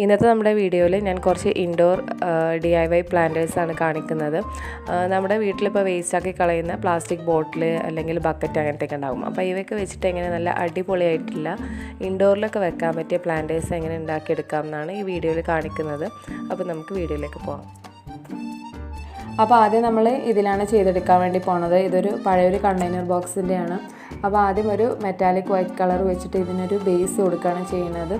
ഇന്നത്തെ നമ്മുടെ വീഡിയോയിൽ ഞാൻ കുറച്ച് ഇൻഡോർ DIY പ്ലാന്റേഴ്സാണ് കാണിക്കുന്നത്. നമ്മുടെ വീട്ടിലിപ്പോൾ വേസ്റ്റാക്കി കളയുന്ന പ്ലാസ്റ്റിക് ബോട്ടിൽ അല്ലെങ്കിൽ ബക്കറ്റ് അങ്ങനത്തെയൊക്കെ ഉണ്ടാകും. അപ്പോൾ ഇവയൊക്കെ വെച്ചിട്ട് എങ്ങനെ നല്ല അടിപൊളിയായിട്ടുള്ള ഇൻഡോറിലൊക്കെ വെക്കാൻ പറ്റിയ പ്ലാന്റേഴ്സ് എങ്ങനെ ഉണ്ടാക്കിയെടുക്കാം എന്നാണ് ഈ വീഡിയോയിൽ കാണിക്കുന്നത്. അപ്പോൾ നമുക്ക് വീഡിയോയിലേക്ക് പോകാം. അപ്പോൾ ആദ്യം നമ്മൾ ഇതിലാണ് ചെയ്തെടുക്കാൻ വേണ്ടി പോണത്. ഇതൊരു പഴയൊരു കണ്ടെയ്നർ ബോക്സിൻ്റെയാണ്. അപ്പോൾ ആദ്യം ഒരു മെറ്റാലിക് വൈറ്റ് കളർ വെച്ചിട്ട് ഇതിനൊരു ബേസ് കൊടുക്കുകയാണ് ചെയ്യുന്നത്.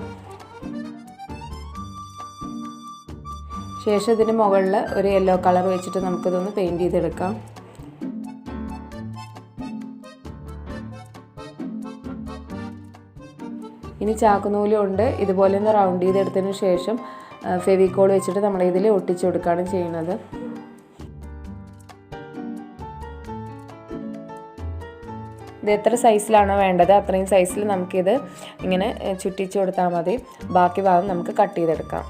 ശേഷം ഇതിന് മുകളിൽ ഒരു യെല്ലോ കളർ വെച്ചിട്ട് നമുക്കിതൊന്ന് പെയിൻറ്റ് ചെയ്തെടുക്കാം. ഇനി ചാക്കുനൂല് കൊണ്ട് ഇതുപോലെ ഒന്ന് റൗണ്ട് ചെയ്തെടുത്തതിന് ശേഷം ഫെവിക്കോൾ വെച്ചിട്ട് നമ്മൾ ഇതിൽ ഒട്ടിച്ചു കൊടുക്കുകയാണ് ചെയ്യുന്നത്. ഇത് എത്ര സൈസിലാണോ വേണ്ടത് അത്രയും സൈസിൽ നമുക്കിത് ഇങ്ങനെ ചുറ്റിച്ചു കൊടുത്താൽ മതി. ബാക്കി ഭാഗം നമുക്ക് കട്ട് ചെയ്തെടുക്കാം.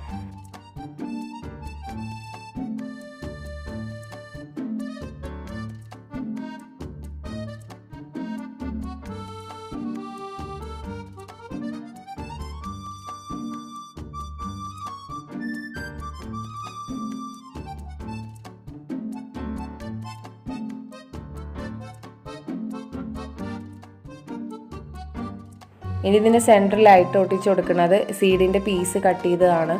ഇനി ഇതിൻ്റെ സെൻറ്ററിലായിട്ട് ഒട്ടിച്ചു കൊടുക്കുന്നത് സീഡിൻ്റെ പീസ് കട്ട് ചെയ്തതാണ്.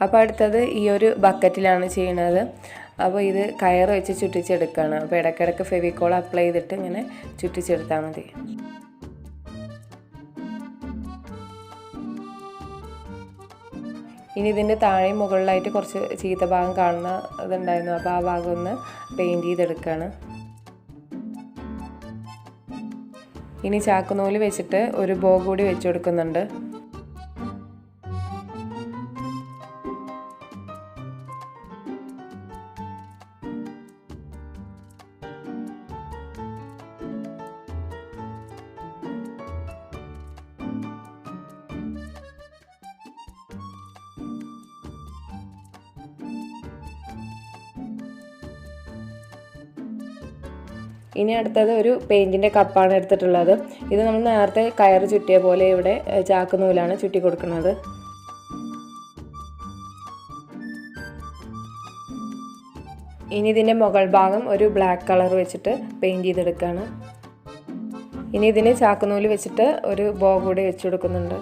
അപ്പോൾ അടുത്തത് ഈ ഒരു ബക്കറ്റിലാണ് ചെയ്യുന്നത്. അപ്പോൾ ഇത് കയർ വെച്ച് ചുറ്റിച്ചെടുക്കുകയാണ്. അപ്പോൾ ഇടയ്ക്കിടയ്ക്ക് ഫെവിക്കോൾ അപ്ലൈ ചെയ്തിട്ട് ഇങ്ങനെ ചുറ്റിച്ചെടുത്താൽ മതി. ഇനി ഇതിൻ്റെ താഴെയും മുകളിലായിട്ട് കുറച്ച് ചീത്ത ഭാഗം കാണുന്ന ഇതുണ്ടായിരുന്നു. അപ്പോൾ ആ ഭാഗം ഒന്ന് പെയിൻറ്റ് ചെയ്തെടുക്കുകയാണ്. ഇനി ചാക്കുനൂല് വെച്ചിട്ട് ഒരു ബോ കൂടി വെച്ച് കൊടുക്കുന്നുണ്ട്. ഇനി അടുത്തത് ഒരു പെയിൻറ്റിൻ്റെ കപ്പാണ് എടുത്തിട്ടുള്ളത്. ഇത് നമ്മൾ നേരത്തെ കയറ് ചുറ്റിയ പോലെ ഇവിടെ ചാക്കുനൂലാണ് ചുറ്റി കൊടുക്കുന്നത്. ഇനി ഇതിൻ്റെ മുകൾ ഭാഗം ഒരു ബ്ലാക്ക് കളർ വെച്ചിട്ട് പെയിൻറ്റ് ചെയ്തെടുക്കുകയാണ്. ഇനി ഇതിന് ചാക്കുനൂല് വെച്ചിട്ട് ഒരു ബോ കൂടി വെച്ച് കൊടുക്കുന്നുണ്ട്.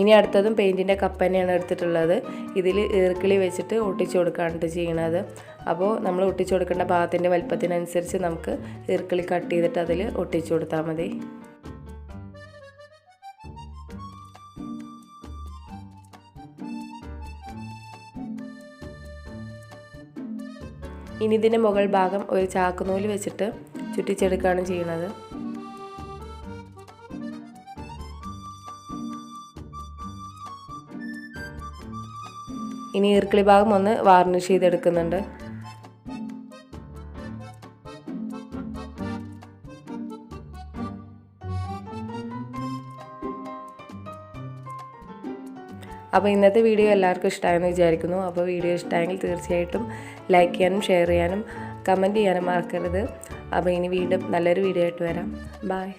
ഇനി അടുത്തതും പെയിൻറ്റിൻ്റെ കപ്പ് തന്നെയാണ് എടുത്തിട്ടുള്ളത്. ഇതിൽ ഈർക്കിളി വെച്ചിട്ട് ഒട്ടിച്ചു കൊടുക്കുകയാണ് ചെയ്യണത്. അപ്പോൾ നമ്മൾ ഒട്ടിച്ചു കൊടുക്കേണ്ട ഭാഗത്തിൻ്റെ വലുപ്പത്തിനനുസരിച്ച് നമുക്ക് ഈർക്കിളി കട്ട് ചെയ്തിട്ട് അതിൽ ഒട്ടിച്ചു കൊടുത്താൽ മതി. ഇനി ഇതിൻ്റെ മുകൾ ഭാഗം ഒരു ചാക്കുനൂല് വെച്ചിട്ട് ചുറ്റിച്ചെടുക്കുകയാണ് ചെയ്യുന്നത്. ഇനി ഈർക്കിളി ഭാഗം ഒന്ന് വാർണിഷ് ചെയ്തെടുക്കുന്നുണ്ട്. അപ്പോൾ ഇന്നത്തെ വീഡിയോ എല്ലാവർക്കും ഇഷ്ടമായെന്ന് വിചാരിക്കുന്നു. അപ്പോൾ വീഡിയോ ഇഷ്ടമായെങ്കിൽ തീർച്ചയായിട്ടും ലൈക്ക് ചെയ്യാനും ഷെയർ ചെയ്യാനും കമൻറ്റ് ചെയ്യാനും മറക്കരുത്. അപ്പോൾ ഇനി വീണ്ടും നല്ലൊരു വീഡിയോ ആയിട്ട് വരാം. ബൈ.